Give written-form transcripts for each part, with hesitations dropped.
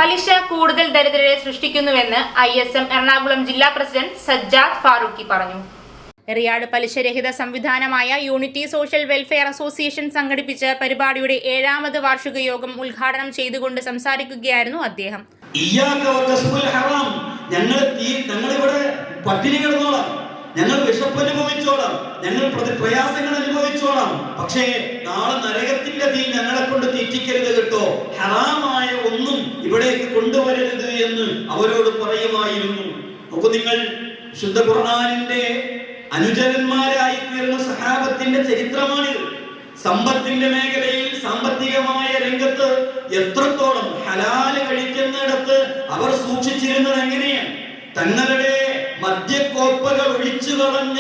പലിശ കൂടുതൽ ദരിദ്രരെ സൃഷ്ടിക്കുന്നുവെന്ന് ISM എറണാകുളം ജില്ലാ പ്രസിഡന്റ് സജ്ജാദ് ഫാറൂഖി പറഞ്ഞു. എറിയാട് പലിശരഹിത സംവിധാനമായ യൂണിറ്റി സോഷ്യൽ വെൽഫെയർ അസോസിയേഷൻ സംഘടിപ്പിച്ച പരിപാടിയുടെ 7ാമത് വാർഷിക യോഗം ഉദ്ഘാടനം ചെയ്തുകൊണ്ട് സംസാരിക്കുകയായിരുന്നു അദ്ദേഹം. ഞങ്ങളിവിടെ പട്ടിണി കിടന്നോളാം, ഞങ്ങൾ വിശപ്പനുഭവിച്ചോളാം, ഞങ്ങൾ പ്രയാസങ്ങൾ അനുഭവിച്ചോളാം, പക്ഷേ നാളെ നരകത്തിന്റെ തീ ഞങ്ങളെ കൊണ്ട് തീറ്റിക്കരുത് കേട്ടോ, ഹറാമായ ഒന്നും ഇവിടേക്ക് കൊണ്ടുവരരുത് എന്ന് അവരോട് പറയുമായിരുന്നു. നോക്കൂ, നിങ്ങൾ ശുദ്ധ ഖുർആനിന്റെ അനുചരന്മാരായി തീർന്ന സഹാബത്തിന്റെ ചരിത്രമാണിത്. സമ്പത്തിന്റെ മേഖലയിൽ സാമ്പത്തികമായ രംഗത്ത് എത്രത്തോളം ഹലാല് കഴിക്കുന്നിടത്ത് അവർ സൂക്ഷിച്ചിരുന്നത് എങ്ങനെയാണ്? തങ്ങളുടെ മദ്യക്കോപ്പകൾ ഒഴിച്ചു കളഞ്ഞ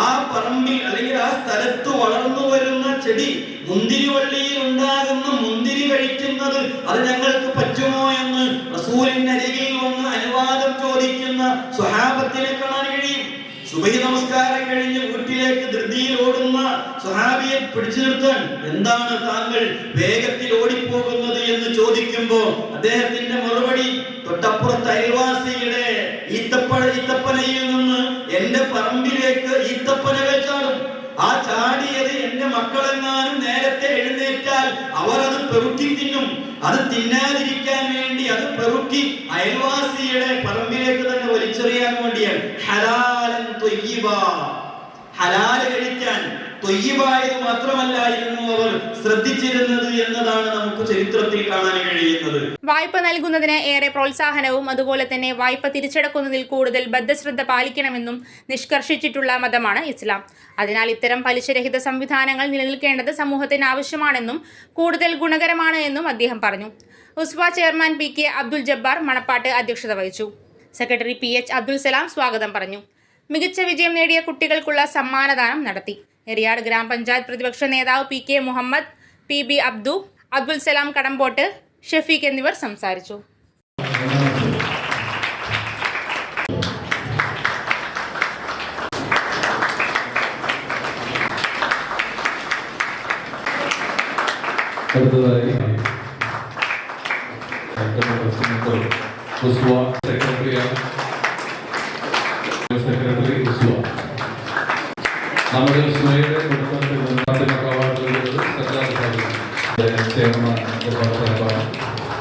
ആ പറമ്പിൽ അല്ലെങ്കിൽ ആ സ്ഥലത്ത് വളർന്നു വരുന്ന ചെടി, മുന്തിരിവള്ളിയിൽ ഉണ്ടാകുന്ന മുന്തിരി കഴിക്കുന്നത് അത് ഞങ്ങൾക്ക് പറ്റുമോ എന്ന് റസൂലിന്റെ അരികിൽ വന്ന് അനുവാദം ചോദിക്കുന്ന സ്വഹാബത്തിനെ കാണാൻ കഴിയും. സുബഹി നമസ്കാരം കഴിഞ്ഞ് വീട്ടിലേക്ക് ധൃതിയിൽ ഓടുന്ന സ്വഹാബിയെ പിടിച്ചു നിർത്താൻ, എന്താണ് താങ്കൾ വേഗത്തിൽ ഓടിപ്പോകുന്നത് എന്ന് ചോദിക്കുമ്പോൾ അദ്ദേഹത്തിന്റെ മറുപടി, തൊട്ടപ്പുറത്ത് അയൽവാസിയുടെ ഈത്തപ്പനയിൽ നിന്ന് എന്റെ പറമ്പിലേക്ക് ഈത്തപ്പനകൾ ചാടും. ആ ചാടിയത് എന്റെ മക്കളെങ്ങാനും നേരത്തെ എഴുന്നേറ്റാൽ അവർ അത് പെറുക്കി തിന്നും. അത് തിന്നാതിരിക്കാൻ വേണ്ടി അത് പെറുക്കി അയൽവാസിയുടെ പറമ്പിലേക്ക് തന്നെ വലിച്ചെറിയാൻ വേണ്ടിയാണ്. ഹലാലൻ ത്വയ്യിബാ, ഹലാല് കഴിക്കാൻ ത്വയ്യിബായത് മാത്രമല്ലായിരുന്നു അവർ ശ്രദ്ധിച്ചിരുന്നത് എന്നതാണ് നമുക്ക് ചരിത്രത്തിൽ കാണാൻ കഴിയുന്നത്. വായ്പ നൽകുന്നതിന് ഏറെ പ്രോത്സാഹനവും അതുപോലെ തന്നെ വായ്പ തിരിച്ചടക്കുന്നതിൽ കൂടുതൽ ബദ്ധശ്രദ്ധ പാലിക്കണമെന്നും നിഷ്കർഷിച്ചിട്ടുള്ള മതമാണ് ഇസ്ലാം. അതിനാൽ ഇത്തരം പലിശരഹിത സംവിധാനങ്ങൾ നിലനിൽക്കേണ്ടത് സമൂഹത്തിന് ആവശ്യമാണെന്നും കൂടുതൽ ഗുണകരമാണ് എന്നും അദ്ദേഹം പറഞ്ഞു. ഉസ്വ ചെയർമാൻ PK അബ്ദുൽ ജബ്ബാർ മണപ്പാട്ട് അധ്യക്ഷത വഹിച്ചു. സെക്രട്ടറി PH അബ്ദുൽ സലാം സ്വാഗതം പറഞ്ഞു. മികച്ച വിജയം നേടിയ കുട്ടികൾക്കുള്ള സമ്മാനദാനം നടത്തി. എറിയാട് ഗ്രാമപഞ്ചായത്ത് പ്രതിപക്ഷ നേതാവ് PK മുഹമ്മദ്, PB അബ്ദു, അബ്ദുൽ സലാം കടമ്പോട്ട്, ഷഫീഖ് എന്നിവർ സംസാരിച്ചു. നമ്മുടെ